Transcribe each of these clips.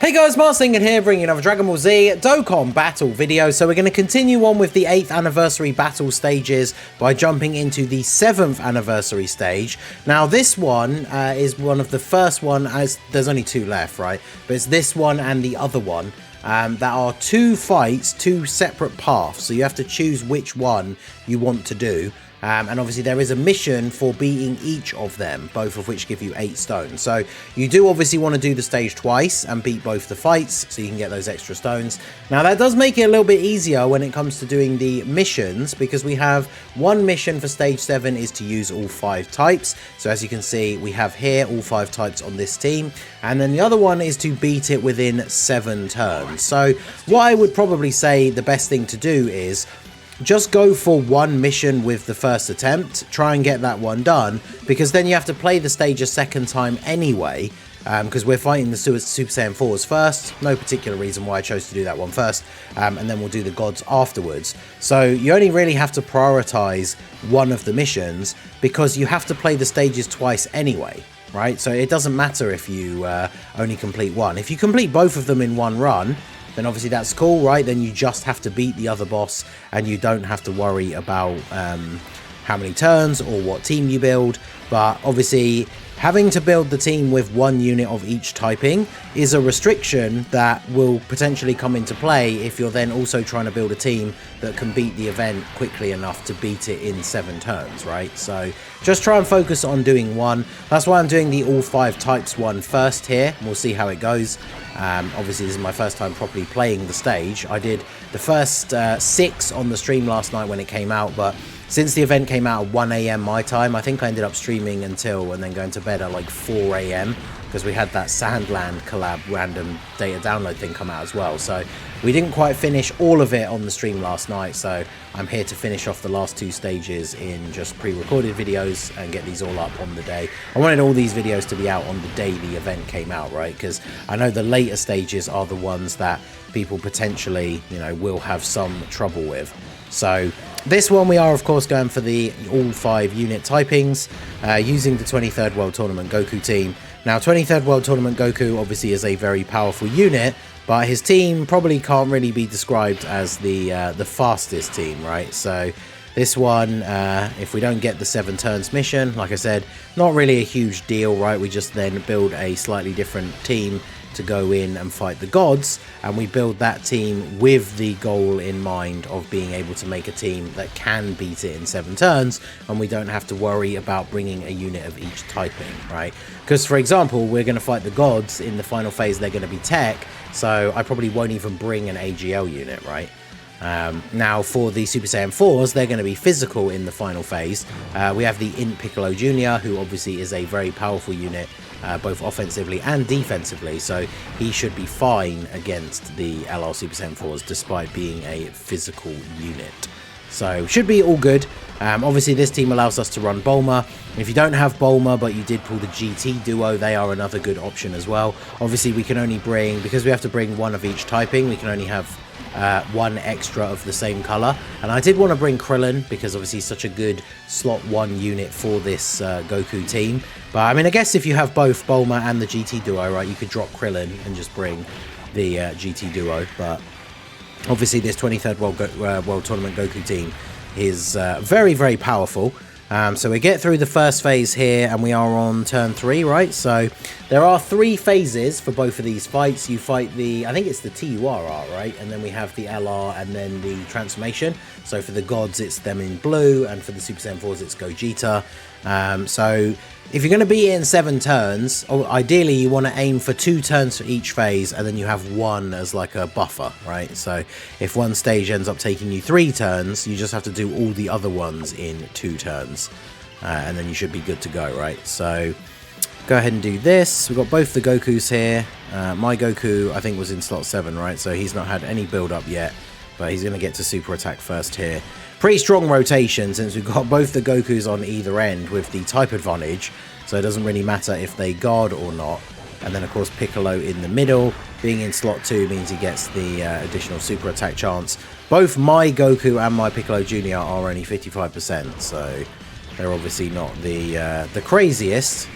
Hey guys, Marslinger here, bringing another Dragon Ball Z Dokkan battle video. So we're going to continue on with the 8th anniversary battle stages by jumping into the 7th anniversary stage. Now this one is one of the first one, as there's only 2 left, right? But it's this one and the other one. That are 2 fights, 2 separate paths. So you have to choose which one you want to do. And obviously there is a mission for beating each of them, both of which give you 8 stones. So you do obviously want to do the stage twice and beat both the fights so you can get those extra stones. Now that does make it a little bit easier when it comes to doing the missions, because we have one mission for stage 7 is to use all 5 types. So as you can see, we have here all 5 types on this team. And then the other one is to beat it within 7 turns. So what I would probably say the best thing to do is just go for one mission with the first attempt, try and get that one done, because then you have to play the stage a second time anyway, because we're fighting the Super Saiyan 4s first. No particular reason why I chose to do that one first, and then we'll do the gods afterwards. So you only really have to prioritize one of the missions, because you have to play the stages twice anyway, right? So it doesn't matter if you only complete one. If you complete both of them in one run, then obviously that's cool, right? Then you just have to beat the other boss and you don't have to worry about how many turns or what team you build. But obviously having to build the team with 1 unit of each typing is a restriction that will potentially come into play if you're then also trying to build a team that can beat the event quickly enough to beat it in 7 turns, right? So just try and focus on doing one. That's why I'm doing the all 5 types one first here. We'll see how it goes. Obviously this is my first time properly playing the stage. I did the first 6 on the stream last night when it came out, but since the event came out at 1 AM my time, I think I ended up streaming until and then going to bed at like 4 AM because we had that Sandland collab random data download thing come out as well. So we didn't quite finish all of it on the stream last night, so I'm here to finish off the last 2 stages in just pre-recorded videos and get these all up on the day. I wanted all these videos to be out on the day the event came out, right? Because I know the later stages are the ones that people potentially, you know, will have some trouble with. So this one we are of course going for the all 5 unit typings using the 23rd World Tournament Goku team. Now 23rd World Tournament Goku obviously is a very powerful unit, but his team probably can't really be described as the fastest team, right? So this one, if we don't get the 7 turns mission, like I said, not really a huge deal, right? We just then build a slightly different team to go in and fight the gods, and we build that team with the goal in mind of being able to make a team that can beat it in 7 turns, and we don't have to worry about bringing a unit of each typing, right? Because for example, we're going to fight the gods in the final phase. They're going to be tech, so I probably won't even bring an AGL unit, right? Now for the Super Saiyan 4s, they're going to be physical in the final phase. We have the Int Piccolo Jr., who obviously is a very powerful unit, both offensively and defensively, so he should be fine against the LR Super Saiyan 4s despite being a physical unit. So should be all good. Obviously this team allows us to run Bulma. If you don't have Bulma but you did pull the GT duo, they are another good option as well. Obviously we can only bring, because we have to bring 1 of each typing, we can only have 1 extra of the same color. And I did want to bring Krillin because obviously he's such a good slot 1 unit for this Goku team. But I mean, I guess if you have both Bulma and the GT duo, right, you could drop Krillin and just bring the GT duo. But obviously this 23rd World Tournament Goku team is very, very powerful. So we get through the first phase here and we are on turn 3, right? So there are 3 phases for both of these fights. You fight the, I think it's the TURR, right? And then we have the LR and then the transformation. So for the gods, it's them in blue, and for the Super Saiyan 4s, it's Gogeta. So if you're going to be in 7 turns, ideally you want to aim for 2 turns for each phase, and then you have 1 as like a buffer, right? So if one stage ends up taking you 3 turns, you just have to do all the other ones in 2 turns, and then you should be good to go, right? So go ahead and do this. We've got both the Gokus here. My Goku, I think, was in slot 7, right? So he's not had any build up yet, but he's going to get to super attack first here. Pretty strong rotation since we've got both the Gokus on either end with the type advantage, so it doesn't really matter if they guard or not. And then of course Piccolo in the middle, being in slot 2 means he gets the additional super attack chance. Both my Goku and my Piccolo Jr. are only 55%, so they're obviously not the craziest.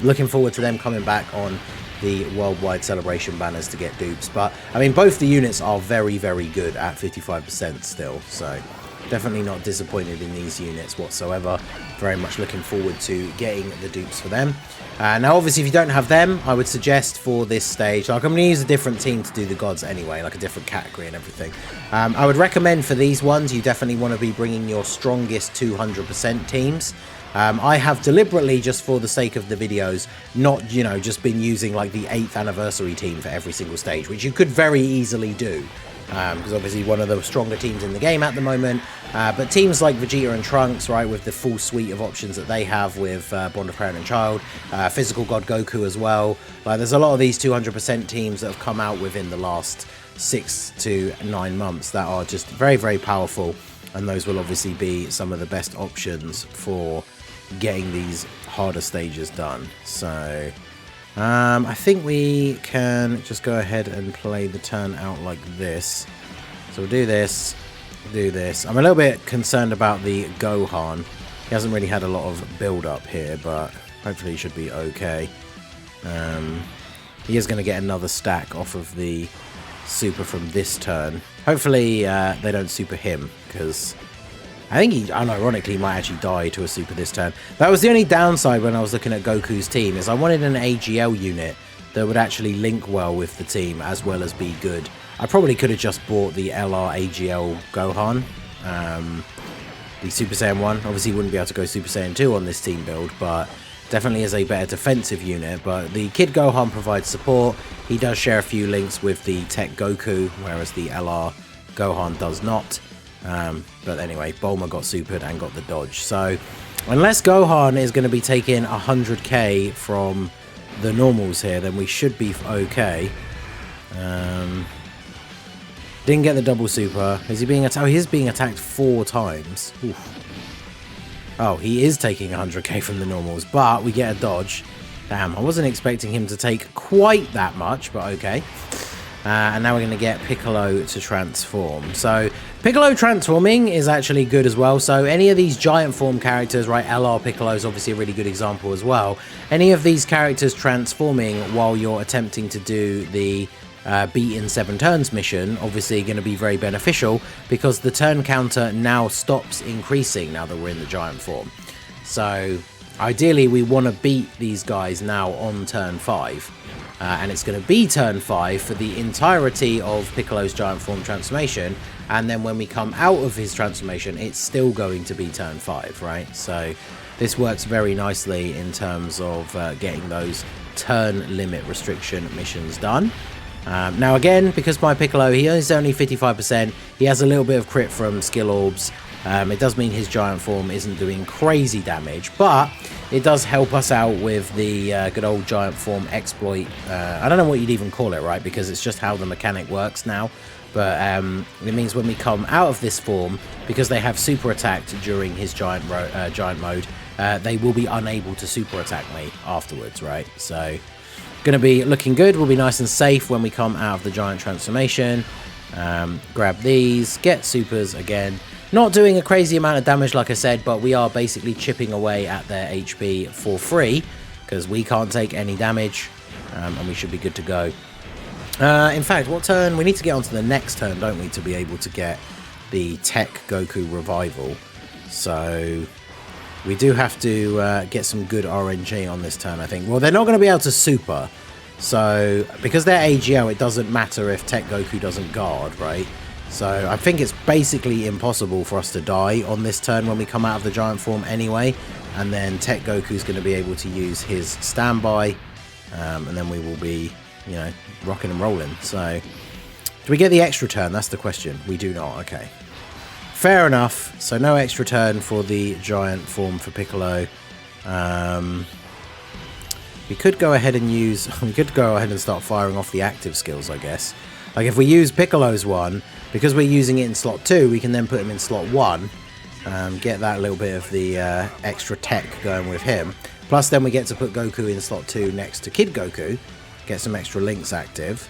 Looking forward to them coming back on the worldwide celebration banners to get dupes. But I mean, both the units are very, very good at 55% still, so definitely not disappointed in these units whatsoever. Very much looking forward to getting the dupes for them. Now obviously if you don't have them, I would suggest for this stage, like I'm going to use a different team to do the gods anyway, like a different category and everything. I would recommend for these ones, you definitely want to be bringing your strongest 200% teams. I have deliberately, just for the sake of the videos, not, you know, just been using like the 8th anniversary team for every single stage, which you could very easily do. Because obviously one of the stronger teams in the game at the moment, but teams like Vegeta and Trunks, right, with the full suite of options that they have with Bond of Parent and Child, Physical God Goku as well, like there's a lot of these 200% teams that have come out within the last 6 to 9 months that are just very, very powerful, and those will obviously be some of the best options for getting these harder stages done. So I think we can just go ahead and play the turn out like this. So we'll do this, do this. I'm a little bit concerned about the Gohan. He hasn't really had a lot of build up here, but hopefully he should be okay. He is going to get another stack off of the super from this turn. Hopefully they don't super him, because I think he, unironically, might actually die to a super this turn. That was the only downside when I was looking at Goku's team, is I wanted an AGL unit that would actually link well with the team, as well as be good. I probably could have just bought the LR AGL Gohan, the Super Saiyan 1. Obviously, you wouldn't be able to go Super Saiyan 2 on this team build, but definitely is a better defensive unit. But the Kid Gohan provides support. He does share a few links with the Tech Goku, whereas the LR Gohan does not. But anyway, Bulma got supered and got the dodge. So unless Gohan is going to be taking 100k from the normals here, then we should be okay. Didn't get the double super. Is he being attacked? Oh, he is being attacked 4 times. Oof. Oh, he is taking 100k from the normals, but we get a dodge. Damn, I wasn't expecting him to take quite that much, but okay. And now we're going to get Piccolo to transform. So Piccolo transforming is actually good as well. So any of these giant form characters, right, LR Piccolo is obviously a really good example as well. Any of these characters transforming while you're attempting to do the beat in 7 turns mission, obviously going to be very beneficial, because the turn counter now stops increasing now that we're in the giant form. So ideally we want to beat these guys now on turn 5. And it's going to be turn 5 for the entirety of Piccolo's giant form transformation, and then when we come out of his transformation, it's still going to be turn 5, right? So this works very nicely in terms of getting those turn limit restriction missions done. Now again, because my Piccolo, he is only 55%, he has a little bit of crit from skill orbs. It does mean his giant form isn't doing crazy damage, but it does help us out with the good old giant form exploit. I don't know what you'd even call it, right? Because it's just how the mechanic works now. But it means when we come out of this form, because they have super attacked during his giant mode, they will be unable to super attack me afterwards, right? So going to be looking good. We'll be nice and safe when we come out of the giant transformation. Grab these, get supers again. Not doing a crazy amount of damage, like I said, but we are basically chipping away at their HP for free, because we can't take any damage, and we should be good to go. In fact, what turn? We need to get onto the next turn, don't we, to be able to get the Tech Goku Revival. So we do have to get some good RNG on this turn, I think. Well, they're not going to be able to super. So because they're AGL, it doesn't matter if Tech Goku doesn't guard, right? So I think it's basically impossible for us to die on this turn when we come out of the giant form anyway. And then Tech Goku's going to be able to use his standby. And then we will be, you know, rocking and rolling. So do we get the extra turn? That's the question. We do not. Okay. Fair enough. So no extra turn for the giant form for Piccolo. We could go ahead and use... We could go ahead and start firing off the active skills, I guess. Like if we use Piccolo's one, because we're using it in slot 2, we can then put him in slot 1. Get that little bit of the extra tech going with him. Plus then we get to put Goku in slot 2 next to Kid Goku. Get some extra links active.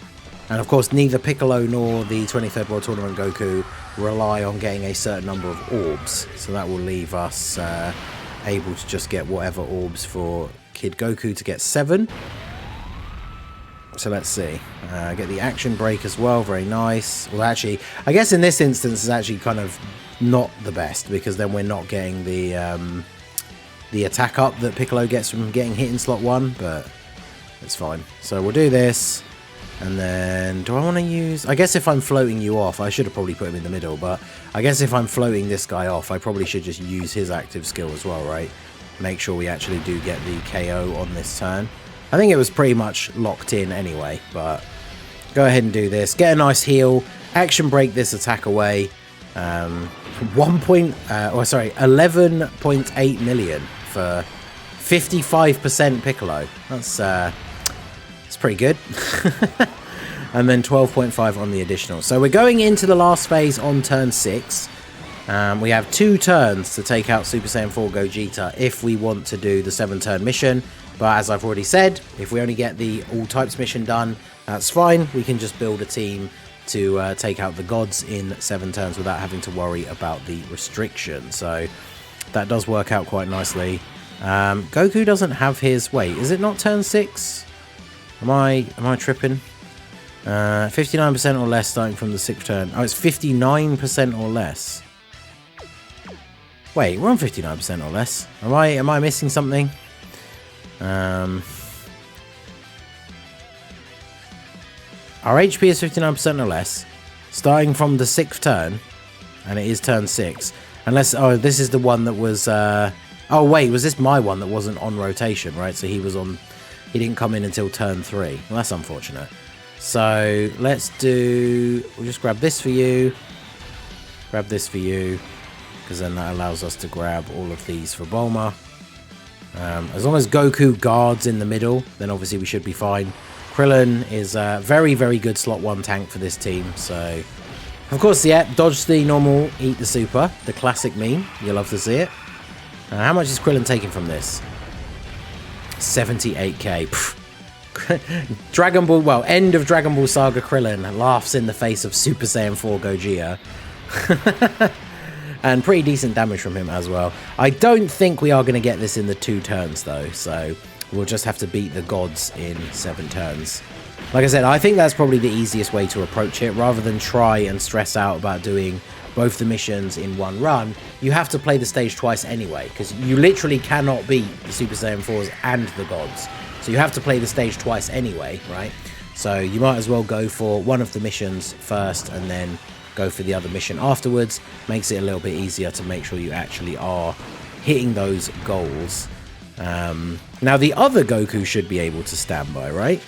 And of course neither Piccolo nor the 23rd World Tournament Goku rely on getting a certain number of orbs. So that will leave us able to just get whatever orbs for Kid Goku to get 7. So let's see. Get the action break as well. Very nice. Well, actually, I guess in this instance, it's actually kind of not the best because then we're not getting the attack up that Piccolo gets from getting hit in slot 1, but it's fine. So we'll do this. And then, do I want to use... I guess if I'm floating you off, I should have probably put him in the middle, but I guess if I'm floating this guy off, I probably should just use his active skill as well, right? Make sure we actually do get the KO on this turn. I think it was pretty much locked in anyway, but go ahead and do this. Get a nice heal. Action break this attack away. 11.8 million for 55% Piccolo. That's pretty good. And then 12.5 on the additional. So we're going into the last phase on turn 6. We have 2 turns to take out Super Saiyan 4 Gogeta if we want to do the 7-turn mission. But as I've already said, if we only get the all types mission done, that's fine. We can just build a team to take out the gods in 7 turns without having to worry about the restriction. So that does work out quite nicely. Goku doesn't have his... Wait, is it not turn 6? Am I tripping? 59% or less starting from the 6th turn. Oh, it's 59% or less. Wait, we're on 59% or less. Am I missing something? Our HP is 59% or less, starting from the 6th turn, and it is turn 6. Unless, oh, this is the one that was, oh wait, was this my one that wasn't on rotation, right? So he didn't come in until turn 3. Well, that's unfortunate. So let's we'll just grab this for you, grab this for you, because then that allows us to grab all of these for Bulma. As long as Goku guards in the middle, then obviously we should be fine. Krillin is a very, very good slot 1 tank for this team. So, of course, yeah, dodge the normal, eat the super, the classic meme. You'll love to see it. How much is Krillin taking from this? 78k. Dragon Ball, well, end of Dragon Ball Saga Krillin laughs in the face of Super Saiyan 4 Gogeta. And pretty decent damage from him as well. I don't think we are going to get this in the 2 turns though, so we'll just have to beat the gods in 7 turns. Like I said, I think that's probably the easiest way to approach it. Rather than try and stress out about doing both the missions in 1 run, you have to play the stage twice anyway, because you literally cannot beat the Super Saiyan 4s and the gods. So you have to play the stage twice anyway, right? So you might as well go for one of the missions first and then go for the other mission afterwards. Makes it a little bit easier to make sure you actually are hitting those goals. Now the other Goku should be able to stand by, right?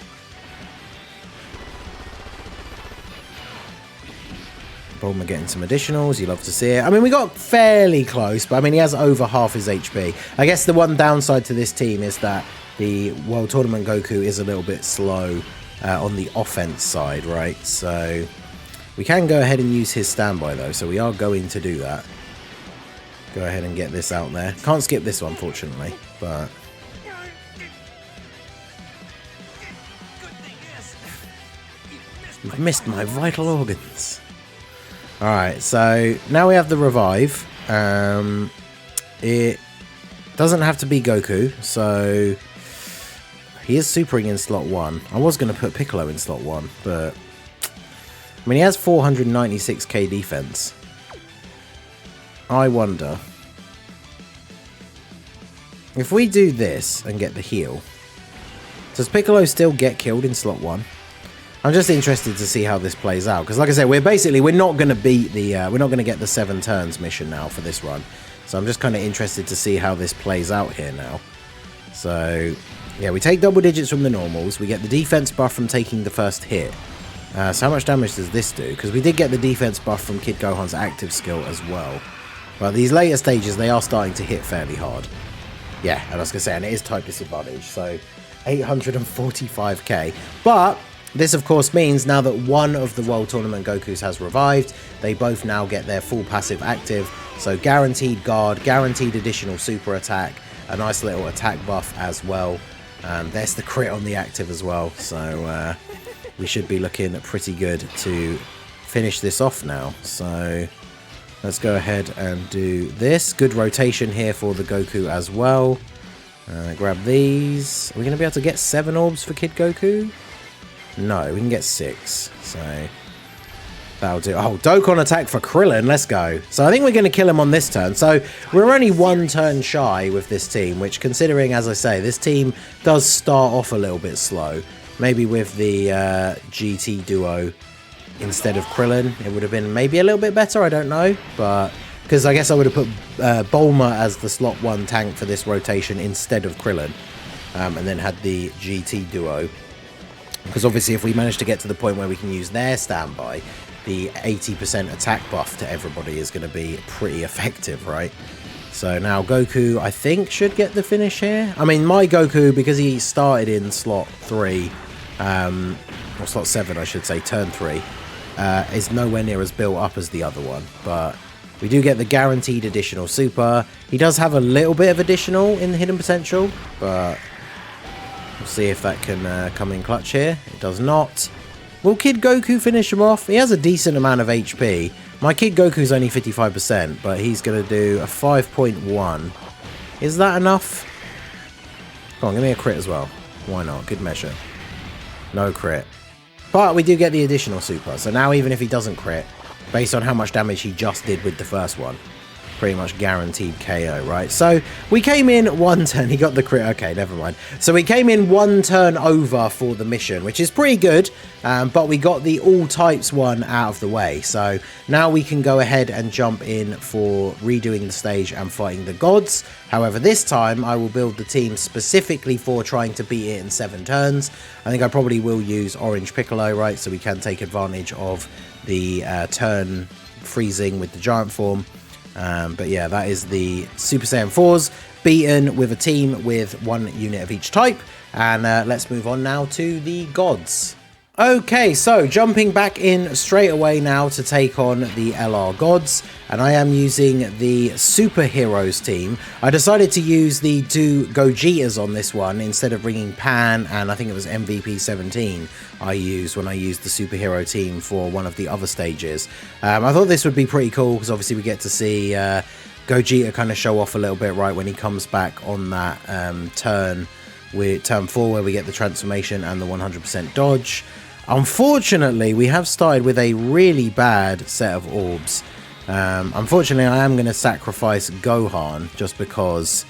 Bulma getting some additionals, you love to see it. I mean, we got fairly close, but I mean, he has over half his HP. I guess the one downside to this team is that the World Tournament Goku is a little bit slow on the offense side, right? So we can go ahead and use his standby though, so we are going to do that. Go ahead and get this out there. Can't skip this one, fortunately, but you've missed my vital organs. Alright, so now we have the revive. It doesn't have to be Goku, so he is supering in slot 1. I was going to put Piccolo in slot 1, but I mean, he has 496k defense. I wonder if we do this and get the heal, does Piccolo still get killed in slot 1? I'm just interested to see how this plays out, because like I said, we're not going to beat the we're not going to get the 7 turns mission now for this run. So I'm just kind of interested to see how this plays out here now. So yeah, we take double digits from the normals, we get the defense buff from taking the first hit. So how much damage does this do? Because we did get the defense buff from Kid Gohan's active skill as well. But these later stages, they are starting to hit fairly hard. Yeah, and I was going to say, and it is type disadvantage, so 845k. But this, of course, means now that one of the World Tournament Gokus has revived, they both now get their full passive active. So guaranteed guard, guaranteed additional super attack, a nice little attack buff as well. There's the crit on the active as well, so we should be looking pretty good to finish this off now. So let's go ahead and do this. Good rotation here for the Goku as well. Grab these. Are we going to be able to get 7 orbs for Kid Goku? No, we can get 6. So that'll do. Oh, Dokkan attack for Krillin. Let's go. So I think we're going to kill him on this turn. So we're only 1 turn shy with this team, which considering, as I say, this team does start off a little bit slow. Maybe with the GT duo instead of Krillin, it would have been maybe a little bit better. I don't know. But because I guess I would have put Bulma as the slot 1 tank for this rotation instead of Krillin. And then had the GT duo. Because obviously if we manage to get to the point where we can use their standby, the 80% attack buff to everybody is going to be pretty effective, right? So now Goku, I think, should get the finish here. I mean, my Goku, because he started in slot 3, or slot 7, I should say, turn 3, is nowhere near as built up as the other one. But we do get the guaranteed additional super. He does have a little bit of additional in the hidden potential, but we'll see if that can come in clutch here. It does not. Will Kid Goku finish him off? He has a decent amount of HP. My Kid Goku's only 55%, but he's going to do a 5.1. Is that enough? Come on, give me a crit as well. Why not? Good measure. No crit. But we do get the additional super. So now even if he doesn't crit, based on how much damage he just did with the first one, pretty much guaranteed KO, right? So we came in 1 turn. He got the crit. Okay, never mind. So we came in 1 turn over for the mission, which is pretty good. But we got the all types one out of the way. So now we can go ahead and jump in for redoing the stage and fighting the gods. However, this time I will build the team specifically for trying to beat it in 7 turns. I think I probably will use Orange Piccolo, right? So we can take advantage of the turn freezing with the giant form. But yeah, that is the Super Saiyan 4s beaten with a team with 1 unit of each type. And let's move on now to the gods. Okay, so jumping back in straight away now to take on the LR gods. And I am using the superheroes team. I decided to use the 2 Gogetas on this one instead of bringing Pan and I think it was MVP 17 I used when I used the superhero team for one of the other stages. I thought this would be pretty cool because obviously we get to see Gogeta kind of show off a little bit right when he comes back on that turn 4 where we get the transformation and the 100% dodge. Unfortunately, we have started with a really bad set of orbs. Unfortunately, I am going to sacrifice Gohan just because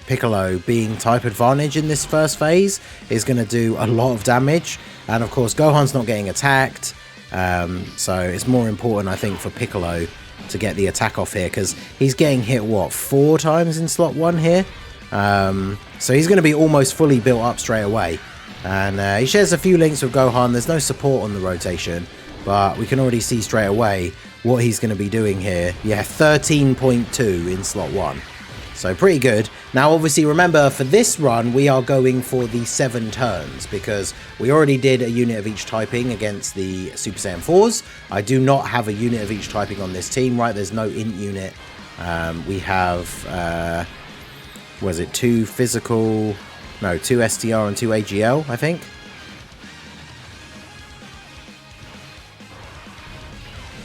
Piccolo being type advantage in this first phase is going to do a lot of damage. And of course, Gohan's not getting attacked. So it's more important, I think, for Piccolo to get the attack off here because he's getting hit, what, 4 times in slot 1 here? So he's going to be almost fully built up straight away. And he shares a few links with Gohan. There's no support on the rotation, but we can already see straight away what he's going to be doing here. Yeah, 13.2 in slot 1. So pretty good. Now, obviously, remember, for this run, we are going for the 7 turns because we already did a unit of each typing against the Super Saiyan 4s. I do not have a unit of each typing on this team, right? There's no int unit. We have, was it 2 physical... No, 2 STR and 2 AGL, I think.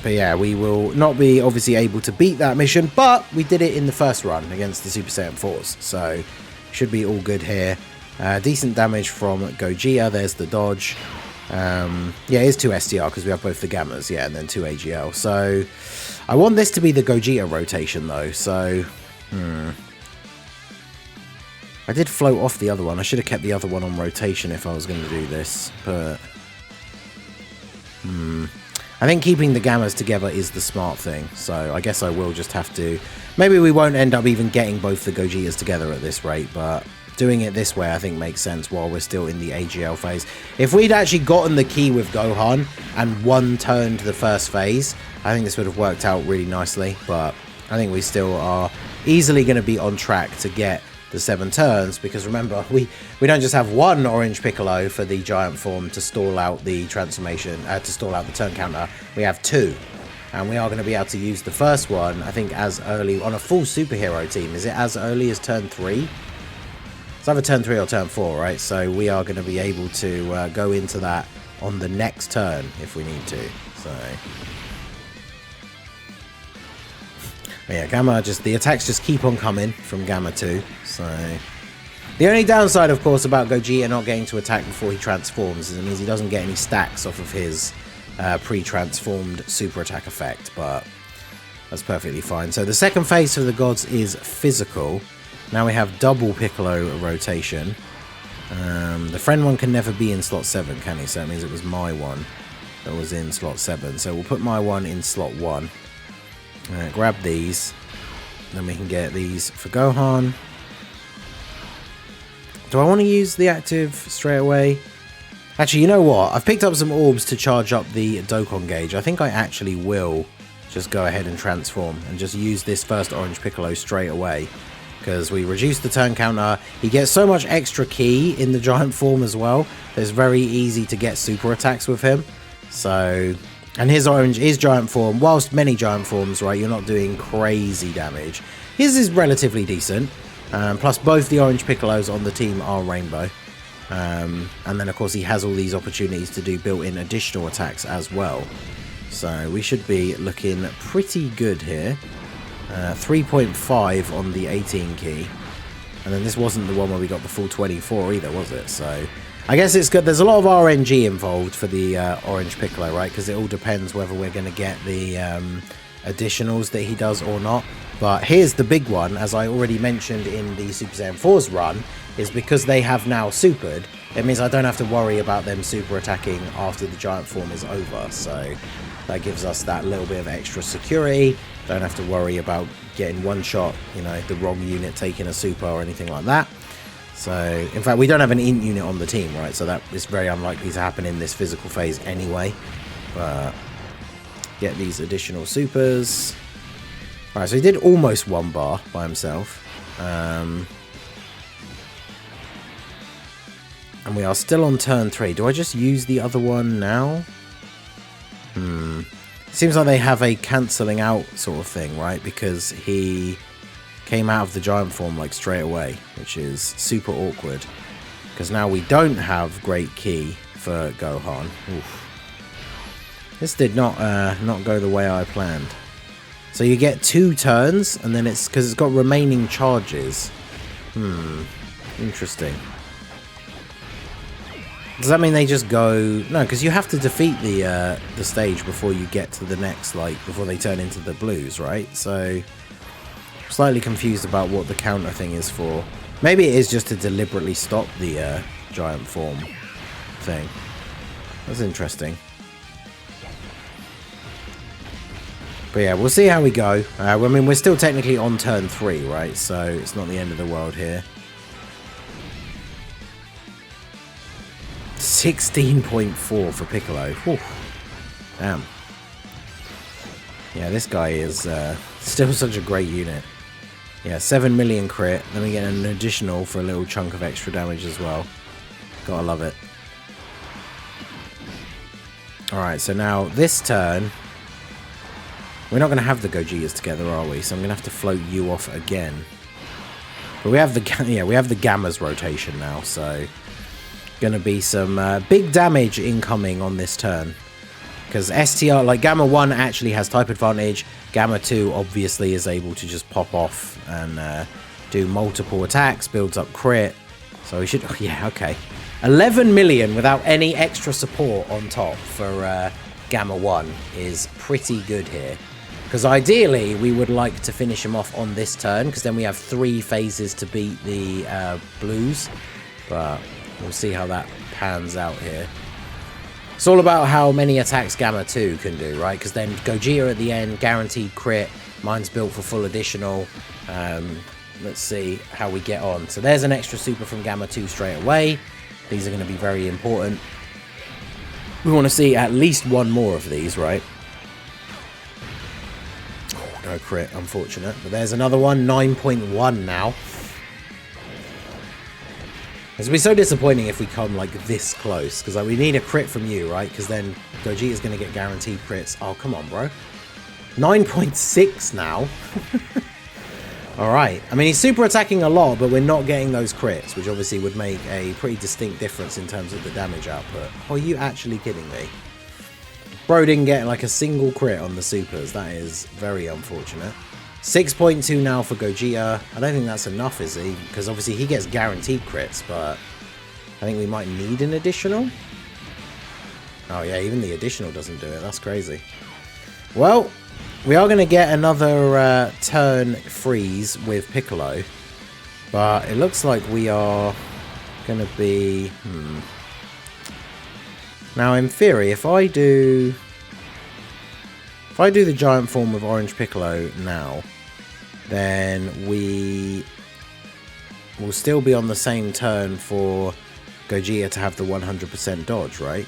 But yeah, we will not be obviously able to beat that mission, but we did it in the first run against the Super Saiyan 4s, so should be all good here. Decent damage from Gogeta, there's the dodge. Yeah, it is 2 STR because we have both the Gammas, yeah, and then 2 AGL. So I want this to be the Gogeta rotation though, so... I did float off the other one. I should have kept the other one on rotation if I was going to do this, but... I think keeping the Gammas together is the smart thing, so I guess I will just have to... Maybe we won't end up even getting both the Gogetas together at this rate, but doing it this way I think makes sense while we're still in the AGL phase. If we'd actually gotten the key with Gohan and 1 turned the first phase, I think this would have worked out really nicely, but I think we still are easily going to be on track to get the 7 turns, because remember, we don't just have 1 Orange Piccolo for the giant form to stall out the transformation, to stall out the turn counter. We have 2, and we are going to be able to use the first one, I think, as early on a full superhero team. Is it as early as turn 3? It's either turn 3 or turn 4, right? So we are going to be able to go into that on the next turn if we need to. So yeah, Gamma, just the attacks just keep on coming from Gamma 2. So The only downside, of course, about Gogeta not getting to attack before he transforms is it means he doesn't get any stacks off of his pre-transformed super attack effect, but that's perfectly fine. So the second phase of the gods is physical. Now we have double Piccolo rotation. The friend one can never be in slot 7, can he? So that means it was my one that was in slot 7. So we'll put my one in slot 1. Grab these. Then we can get these for Gohan. Do I want to use the active straight away? Actually, you know what? I've picked up some orbs to charge up the Dokkan gauge. I think I actually will just go ahead and transform and just use this first orange Piccolo straight away. Because we reduce the turn counter. He gets so much extra ki in the giant form as well. It's very easy to get super attacks with him. So, and his giant form, whilst many giant forms, right, you're not doing crazy damage. His is relatively decent. Plus both the orange Piccolos on the team are rainbow. And then of course he has all these opportunities to do built-in additional attacks as well. So we should be looking pretty good here. 3.5 on the 18 key. And then this wasn't the one where we got the full 24 either, was it? So I guess it's good. There's a lot of RNG involved for the orange Piccolo, right? Because it all depends whether we're going to get the additionals that he does or not. But here's the big one, as I already mentioned in the Super Saiyan 4's run, is because they have now supered, it means I don't have to worry about them super attacking after the giant form is over. So that gives us that little bit of extra security. Don't have to worry about getting one shot, you know, the wrong unit taking a super or anything like that. So, in fact, we don't have an int unit on the team, right? So that is very unlikely to happen in this physical phase anyway. But get these additional supers. Alright, so he did almost 1 bar by himself. And we are still on turn 3. Do I just use the other one now? Seems like they have a cancelling out sort of thing, right? Because he came out of the giant form like straight away, which is super awkward. Because now we don't have great ki for Gohan. Oof. This did not go the way I planned. So you get 2 turns, and then it's because it's got remaining charges. Interesting. Does that mean they just go... No, because you have to defeat the stage before you get to the next, like, before they turn into the blues, right? So, I'm slightly confused about what the counter thing is for. Maybe it is just to deliberately stop the giant form thing. That's interesting. But yeah, we'll see how we go. I mean, we're still technically on turn 3, right? So, it's not the end of the world here. 16.4 for Piccolo. Whew. Damn. Yeah, this guy is still such a great unit. Yeah, 7 million crit. Then we get an additional for a little chunk of extra damage as well. Gotta love it. Alright, so now this turn, we're not going to have the Gogetas together, are we? So I'm going to have to float you off again. But we have the we have the Gamma's rotation now, so going to be some big damage incoming on this turn. Because STR, like Gamma 1 actually has type advantage. Gamma 2 obviously is able to just pop off and do multiple attacks, builds up crit. So we should, yeah, okay. 11 million without any extra support on top for Gamma 1 is pretty good here. Because ideally, we would like to finish him off on this turn, because then we have 3 phases to beat the blues. But we'll see how that pans out here. It's all about how many attacks Gamma 2 can do, right? Because then Gogeta at the end, guaranteed crit. Mine's built for full additional. Let's see how we get on. So there's an extra super from Gamma 2 straight away. These are going to be very important. We want to see at least one more of these, right? Oh, no crit, unfortunate. But there's another one, 9.1 now. It's going to be so disappointing if we come like this close, because like, we need a crit from you, right? Because then Gogeta's going to get guaranteed crits. Oh, come on, bro. 9.6 now. Alright. I mean, he's super attacking a lot, but we're not getting those crits, which obviously would make a pretty distinct difference in terms of the damage output. Oh, are you actually kidding me? Bro didn't get like a single crit on the supers. That is very unfortunate. 6.2 now for Gogeta. I don't think that's enough, is he? Because obviously he gets guaranteed crits, but I think we might need an additional. Oh yeah, even the additional doesn't do it. That's crazy. Well, we are going to get another turn freeze with Piccolo, but it looks like we are going to be... Now, in theory, if I do the giant form of Orange Piccolo now, then we will still be on the same turn for Gogeta to have the 100% dodge, right?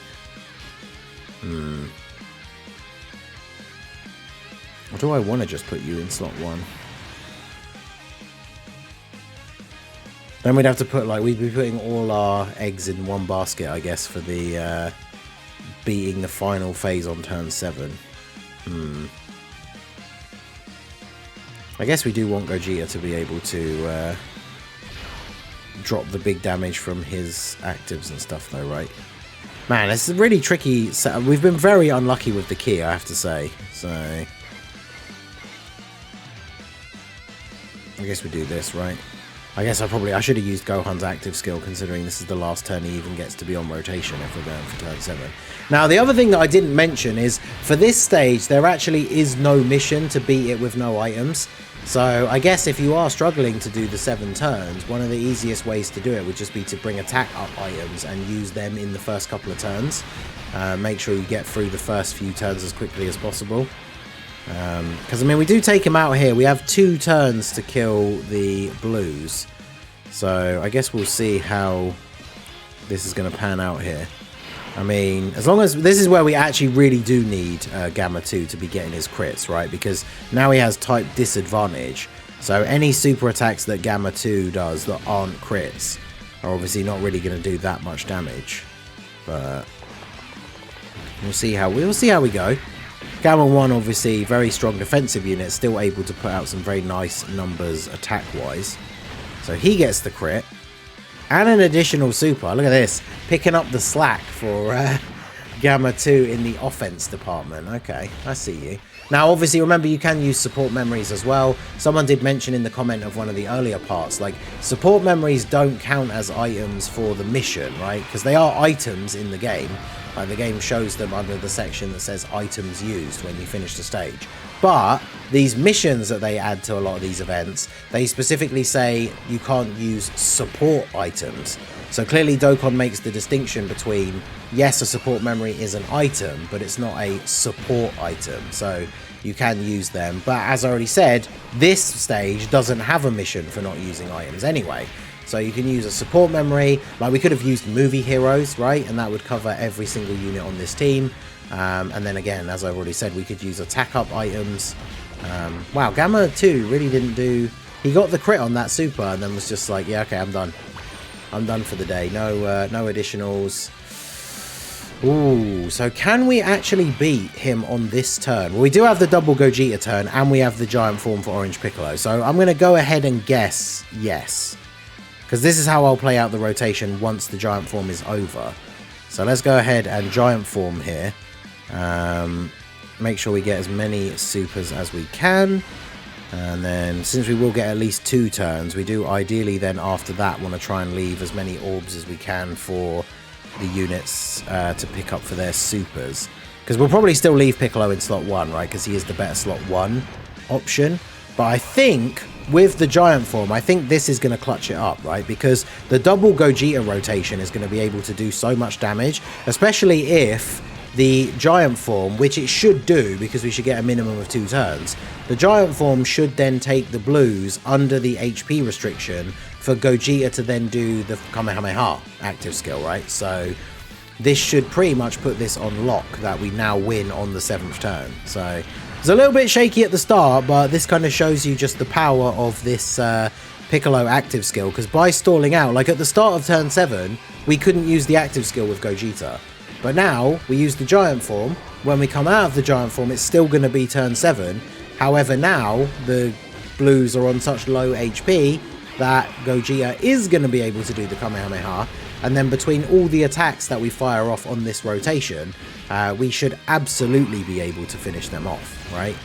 Or do I want to just put you in slot 1? Then we'd have to put, like, we'd be putting all our eggs in one basket, I guess, for the beating the final phase on turn 7. I guess we do want Gogeta to be able to drop the big damage from his actives and stuff, though, right? Man, it's a really tricky setup. We've been very unlucky with the key, I have to say. So I guess we do this, right? I guess I should have used Gohan's active skill, considering this is the last turn he even gets to be on rotation if we're going for turn 7. Now, the other thing that I didn't mention is, for this stage, there actually is no mission to beat it with no items. So I guess if you are struggling to do the 7 turns, one of the easiest ways to do it would just be to bring attack up items and use them in the first couple of turns. Make sure you get through the first few turns as quickly as possible. Because, I mean, we do take him out here. We have 2 turns to kill the blues. So I guess we'll see how this is going to pan out here. I mean, as long as... This is where we actually really do need Gamma 2 to be getting his crits, right? Because now he has type disadvantage. So any super attacks that Gamma 2 does that aren't crits are obviously not really going to do that much damage. But we'll see how we go. Gamma 1, obviously, very strong defensive unit, still able to put out some very nice numbers attack-wise. So he gets the crit. And an additional super. Look at this. Picking up the slack for Gamma 2 in the offense department. Okay, I see you. Now, obviously, remember, you can use support memories as well. Someone did mention in the comment of one of the earlier parts, like, support memories don't count as items for the mission, right? Because they are items in the game. The game shows them under the section that says items used when you finish the stage. But these missions that they add to a lot of these events, they specifically say you can't use support items. So clearly Dokkan makes the distinction between, yes, a support memory is an item, but it's not a support item. So you can use them. But as I already said, this stage doesn't have a mission for not using items anyway. So you can use a support memory, like we could have used movie heroes, right? And that would cover every single unit on this team. And then again, as I've already said, we could use attack up items. Wow, Gamma 2 really didn't do... He got the crit on that super and then was just like, yeah, okay, I'm done. I'm done for the day. No additionals. Ooh, so can we actually beat him on this turn? Well, we do have the double Gogeta turn and we have the giant form for Orange Piccolo. So I'm going to go ahead and guess yes. Because this is how I'll play out the rotation once the giant form is over. So let's go ahead and giant form here. Make sure we get as many supers as we can. And then, since we will get at least 2 turns, we do ideally then after that want to try and leave as many orbs as we can for the units to pick up for their supers. Because we'll probably still leave Piccolo in slot 1, right? Because he is the better slot 1 option. But I think with the giant form, I think this is going to clutch it up, right? Because the double Gogeta rotation is going to be able to do so much damage, especially if the giant form, which it should do because we should get a minimum of 2 turns, the giant form should then take the blues under the HP restriction for Gogeta to then do the Kamehameha active skill, right? So this should pretty much put this on lock that we now win on the 7th turn. So it's a little bit shaky at the start, but this kind of shows you just the power of this Piccolo active skill, because by stalling out, like at the start of turn 7, we couldn't use the active skill with Gogeta. But now, we use the giant form. When we come out of the giant form, it's still going to be turn 7. However, now, the blues are on such low HP that Gogeta is going to be able to do the Kamehameha. And then between all the attacks that we fire off on this rotation, we should absolutely be able to finish them off, right?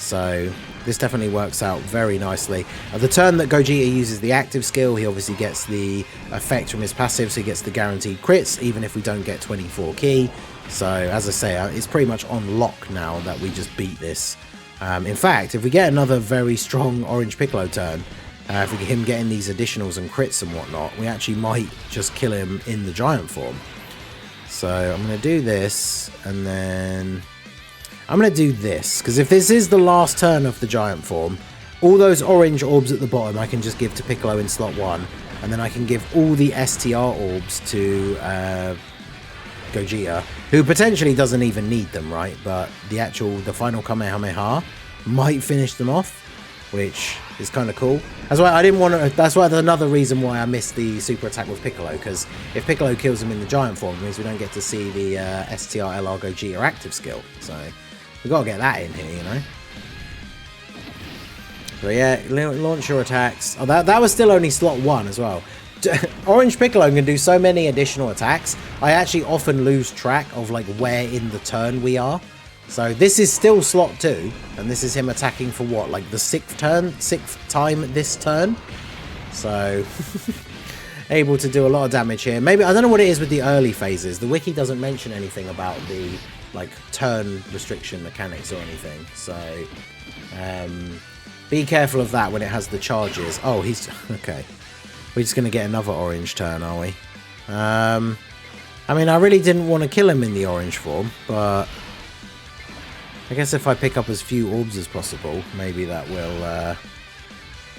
So this definitely works out very nicely. The turn that Gogeta uses the active skill, he obviously gets the effect from his passive, so he gets the guaranteed crits, even if we don't get 24 ki. So, as I say, it's pretty much on lock now that we just beat this. In fact, if we get another very strong Orange Piccolo turn, if we get him getting these additionals and crits and whatnot, we actually might just kill him in the giant form. So, I'm going to do this, and then I'm going to do this, because if this is the last turn of the giant form, all those orange orbs at the bottom I can just give to Piccolo in slot 1, and then I can give all the STR orbs to Gogeta, who potentially doesn't even need them, right? But the final Kamehameha might finish them off, which is kind of cool. That's why I didn't want to. That's why another reason why I missed the super attack with Piccolo, because if Piccolo kills him in the giant form, it means we don't get to see the STR LR Gogeta active skill. So we gotta get that in here, you know. So yeah, launch your attacks. Oh, that was still only slot 1 as well. Orange Piccolo can do so many additional attacks. I actually often lose track of like where in the turn we are. So this is still slot 2, and this is him attacking for what, like the 6th time this turn. So able to do a lot of damage here. Maybe, I don't know what it is with the early phases. The wiki doesn't mention anything about the like turn restriction mechanics or anything. So be careful of that when it has the charges. Oh, he's okay. We're just going to get another orange turn, are we? I mean, I really didn't want to kill him in the orange form, but I guess if I pick up as few orbs as possible, maybe that will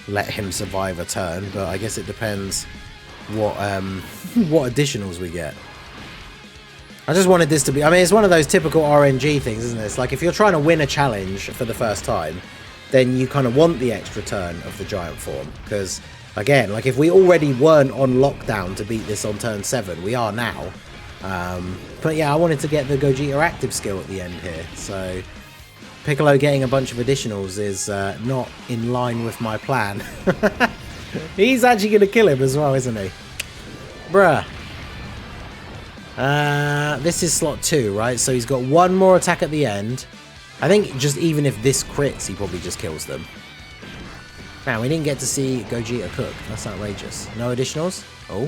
let him survive a turn. But I guess it depends what what additionals we get. I just wanted this to be... I mean, it's one of those typical RNG things, isn't it? It's like if you're trying to win a challenge for the first time, then you kind of want the extra turn of the giant form, because again, like if we already weren't on lockdown to beat this on turn 7, we are now. But yeah, I wanted to get the Gogeta active skill at the end here. So Piccolo getting a bunch of additionals is not in line with my plan. He's actually going to kill him as well, isn't he? Bruh. This is slot 2, right? So he's got one more attack at the end. I think just even if this crits, he probably just kills them. Man, we didn't get to see Gogeta cook. That's outrageous. No additionals? Oh.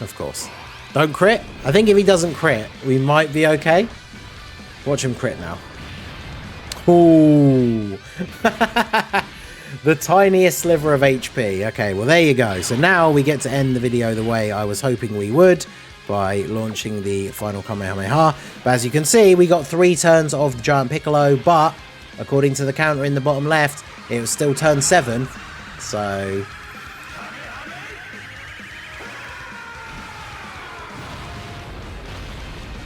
Of course. Don't crit. I think if he doesn't crit, we might be okay. Watch him crit now. Ooh. The tiniest sliver of HP. Okay, well, there you go. So now we get to end the video the way I was hoping we would, by launching the final Kamehameha. But as you can see, we got 3 turns of Giant Piccolo, but according to the counter in the bottom left, it was still turn 7. So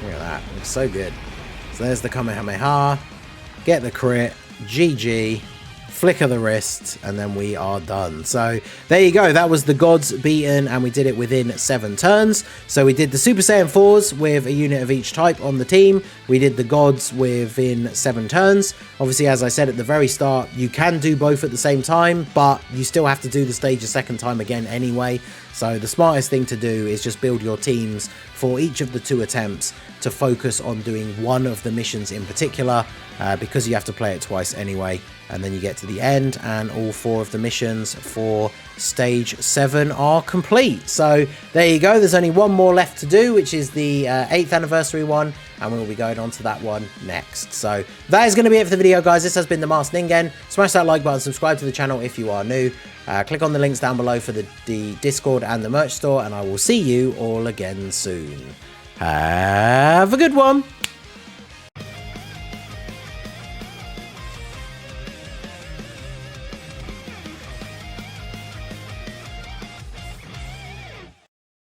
look at that. Looks so good. So there's the Kamehameha. Get the crit. GG. Flicker the wrist, and then we are done. So there you go. That was the gods beaten, and we did it within 7 turns. So we did the Super Saiyan 4s with a unit of each type on the team. We did the gods within 7 turns. Obviously, as I said at the very start, you can do both at the same time, but you still have to do the stage a second time again anyway. So the smartest thing to do is just build your teams for each of the 2 attempts to focus on doing one of the missions in particular, because you have to play it twice anyway. And then you get to the end, and all 4 of the missions for stage 7 are complete. So there you go. There's only one more left to do, which is the 8th anniversary one, and we'll be going on to that one next. So that is going to be it for the video, guys. This has been the Masked Ningen. Smash that like button, subscribe to the channel if you are new. Click on the links down below for the Discord and the merch store, and I will see you all again soon. Have a good one.